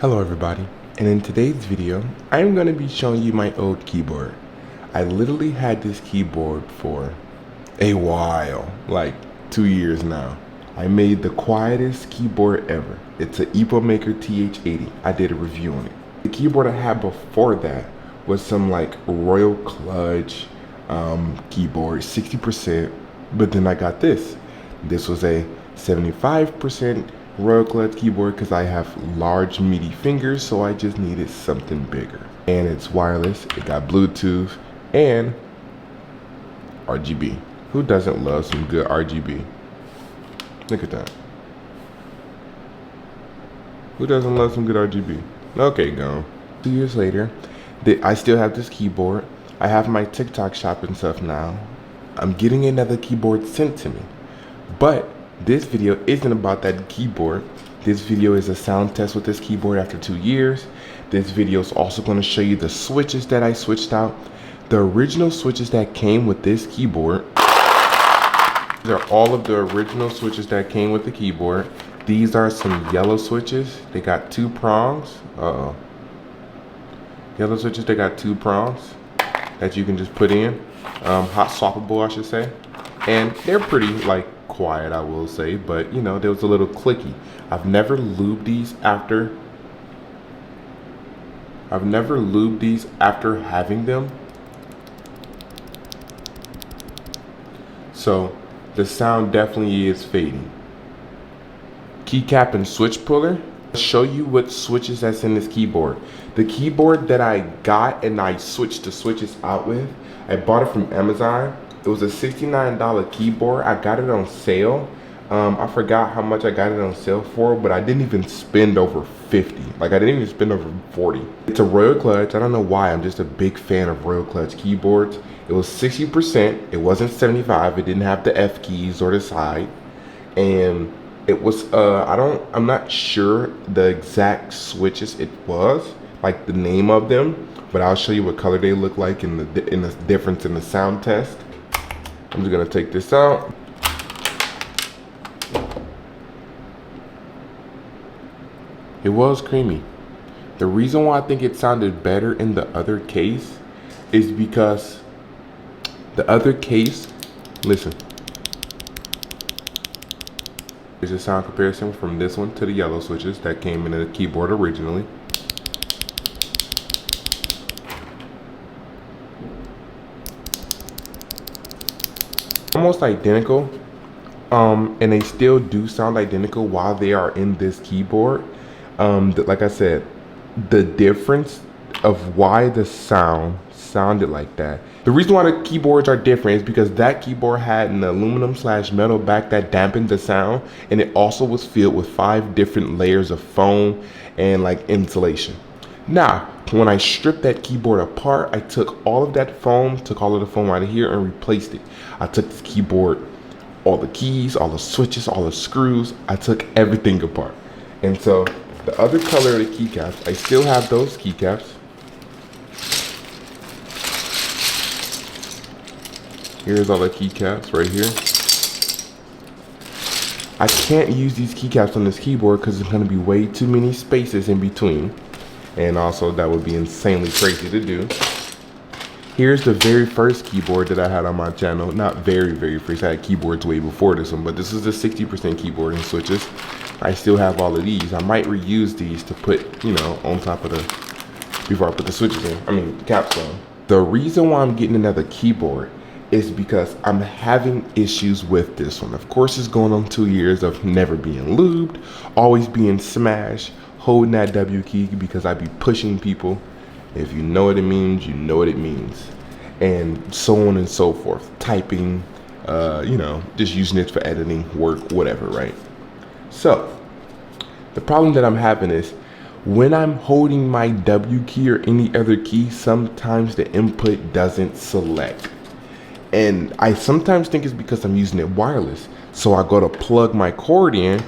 Hello everybody, and in today's video, I'm going to be showing you my old keyboard. I literally had this keyboard for a while, like 2 years now. I made the quietest keyboard ever. It's an Epomaker TH80. I did a review on it. The keyboard I had before that was some like Royal Clutch keyboard, 60%, but then I got this. This was a 75% Royal Clutch keyboard because I have large meaty fingers, so I just needed something bigger. And it's wireless, it got Bluetooth and RGB. Who doesn't love some good RGB? Look at that. Who doesn't love some good RGB? Okay, go. 2 years later, I still have this keyboard. I have my TikTok shop and stuff now. I'm getting another keyboard sent to me. But this video isn't about that keyboard. This video is a sound test with this keyboard after 2 years. This video is also going to show you the switches that I switched out. The original switches that came with this keyboard. These are all of the original switches that came with the keyboard. These are some yellow switches. They got 2 prongs. Yellow switches, they got 2 prongs that you can just put in. Hot swappable, I should say. And they're pretty like quiet, I will say, but you know, there was a little clicky. I've never lubed these after having them. So the sound definitely is fading. Keycap and switch puller. I'll show you what switches that's in this keyboard. The keyboard that I got and I switched the switches out with, I bought it from Amazon. It was a $69 keyboard. I got it on sale. I forgot how much I got it on sale for, but I didn't even spend over 50. Like I didn't even spend over 40. It's a Royal Clutch. I don't know why. I'm just a big fan of Royal Clutch keyboards. It was 60%. It wasn't 75. It didn't have the F keys or the side. And it was, I'm not sure the exact switches it was, like the name of them, but I'll show you what color they look like in the difference in the sound test. I'm just gonna take this out. It was creamy. The reason why I think it sounded better in the other case is because the other case, listen. Here's a sound comparison from this one to the yellow switches that came in the keyboard originally. Almost identical, and they still do sound identical while they are in this keyboard. Like I said, the difference of why the sound sounded like that. The reason why the keyboards are different is because that keyboard had an aluminum/metal back that dampened the sound, and it also was filled with 5 different layers of foam and like insulation. Now, when I stripped that keyboard apart, I took all of that foam, took all of the foam out of here and replaced it. I took this keyboard, all the keys, all the switches, all the screws, I took everything apart. And so the other color of the keycaps, I still have those keycaps. Here's all the keycaps right here. I can't use these keycaps on this keyboard because there's going to be way too many spaces in between. And also that would be insanely crazy to do. Here's the very first keyboard that I had on my channel. Not very first, I had keyboards way before this one, but this is the 60% keyboard and switches. I still have all of these. I might reuse these to put, you know, on top of before I put the switches in, the caps on. The reason why I'm getting another keyboard is because I'm having issues with this one. Of course, it's going on 2 years of never being lubed, always being smashed, holding that W key because I be pushing people. If you know what it means, you know what it means. And so on and so forth. Typing, you know, just using it for editing, work, whatever, right? So, the problem that I'm having is when I'm holding my W key or any other key, sometimes the input doesn't select. And I sometimes think it's because I'm using it wireless. So I go to plug my cord in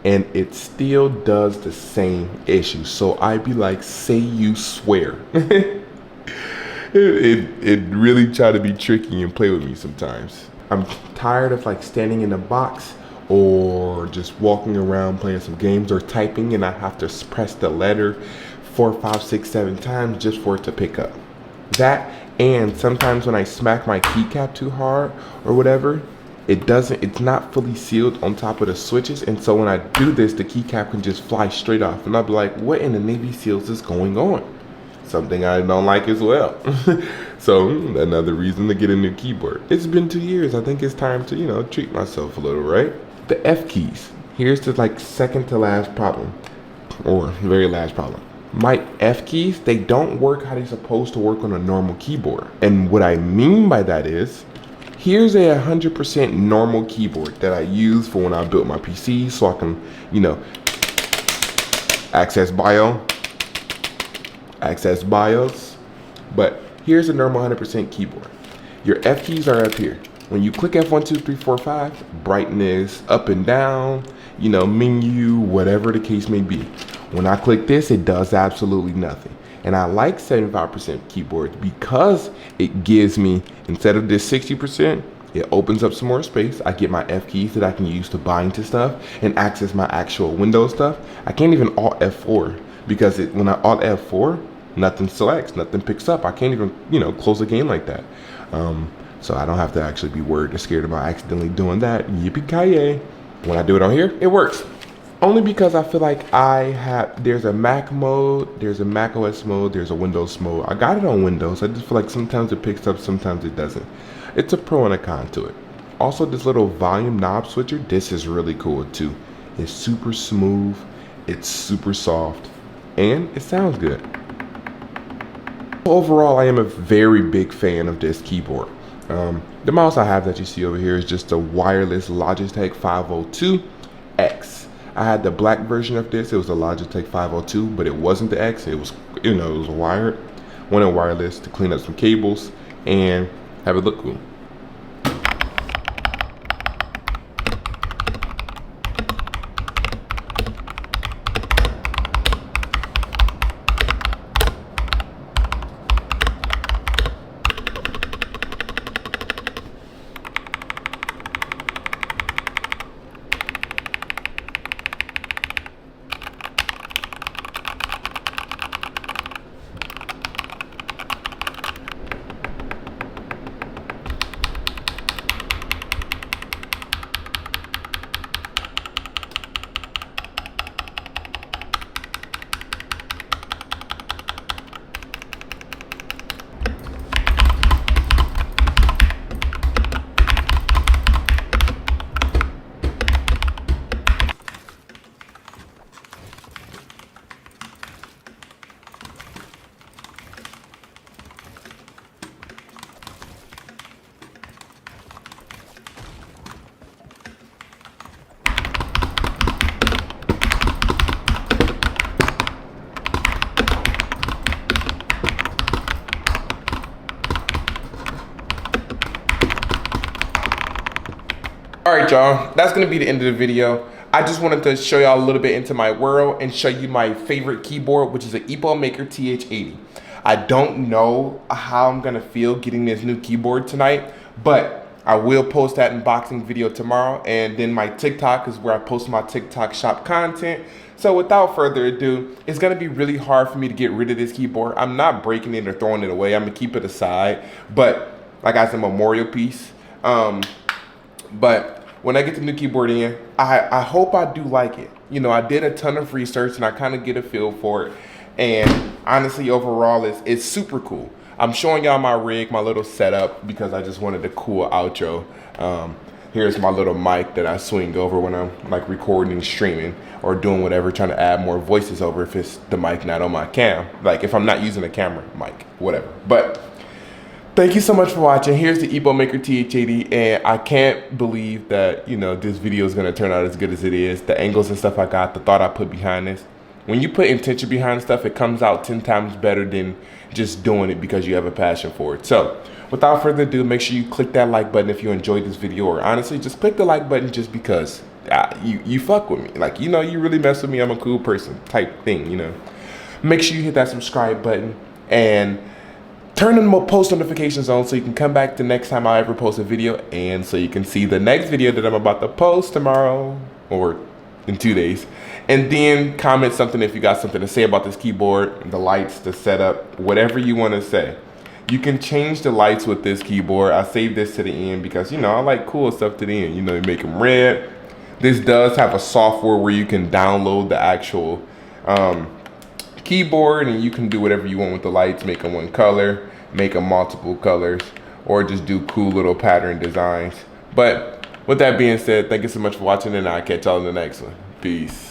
and it still does the same issue. So I'd be like, say you swear. it really try to be tricky and play with me sometimes. I'm tired of like standing in a box or just walking around playing some games or typing and I have to press the letter 4, 5, 6, 7 times just for it to pick up. That, and sometimes when I smack my keycap too hard or whatever, it's not fully sealed on top of the switches, and so when I do this, the keycap can just fly straight off, and I'll be like, what in the Navy SEALs is going on? Something I don't like as well. So another reason to get a new keyboard. It's been 2 years. I think it's time to, you know, treat myself a little, right? The F keys. Here's the like second to last problem, or very last problem. My F keys, they don't work how they're supposed to work on a normal keyboard. And what I mean by that is, here's a 100% normal keyboard that I use for when I built my PC so I can, you know, access BIOS. But here's a normal 100% keyboard. Your F keys are up here. When you click F1, 2, 3, 4, 5, brightness, up and down, you know, menu, whatever the case may be. When I click this, it does absolutely nothing. And I like 75% keyboards because it gives me, instead of this 60%, it opens up some more space. I get my F keys that I can use to bind to stuff and access my actual Windows stuff. I can't even Alt F4 because when I Alt F4, nothing selects, nothing picks up. I can't even, you know, close a game like that. So I don't have to actually be worried or scared about accidentally doing that. Yippee-ki-yay. When I do it on here, it works. Only because I feel like there's a Mac mode, there's a Mac OS mode, there's a Windows mode. I got it on Windows. I just feel like sometimes it picks up, sometimes it doesn't. It's a pro and a con to it. Also, this little volume knob switcher, this is really cool too. It's super smooth, it's super soft, and it sounds good. Overall, I am a very big fan of this keyboard. The mouse I have that you see over here is just a wireless Logitech 502X. I had the black version of this. It was a Logitech 502, but it wasn't the X. It was, you know, it was wired. Wanted wireless to clean up some cables and have it look cool. All right, y'all, that's gonna be the end of the video. I just wanted to show y'all a little bit into my world and show you my favorite keyboard, which is an Epomaker TH80. I don't know how I'm gonna feel getting this new keyboard tonight, but I will post that unboxing video tomorrow, and then my TikTok is where I post my TikTok shop content. So without further ado, it's gonna be really hard for me to get rid of this keyboard. I'm not breaking it or throwing it away. I'm gonna keep it aside, but like as a memorial piece. But when I get the new keyboard in, I hope I do like it. You know, I did a ton of research and I kind of get a feel for it. And honestly, overall, it's super cool. I'm showing y'all my rig, my little setup, because I just wanted a cool outro. Here's my little mic that I swing over when I'm like recording and streaming or doing whatever, trying to add more voices over if it's the mic not on my cam. Like if I'm not using a camera mic, whatever. But thank you so much for watching. Here's the Epomaker TH80, and I can't believe that, you know, this video is gonna turn out as good as it is. The angles and stuff I got, the thought I put behind this. When you put intention behind stuff, it comes out 10 times better than just doing it because you have a passion for it. So without further ado, make sure you click that like button if you enjoyed this video, or honestly, just click the like button just because you fuck with me. Like, you know, you really mess with me, I'm a cool person type thing, you know. Make sure you hit that subscribe button, and turn on post notifications on so you can come back the next time I ever post a video, and so you can see the next video that I'm about to post tomorrow or in 2 days. And then comment something if you got something to say about this keyboard, the lights, the setup, whatever you want to say. You can change the lights with this keyboard. I saved this to the end because, you know, I like cool stuff to the end. You know, you make them red. This does have a software where you can download the actual keyboard, and you can do whatever you want with the lights. Make them one color, make them multiple colors, or just do cool little pattern designs. But with that being said, thank you so much for watching, and I'll catch y'all in the next one. Peace.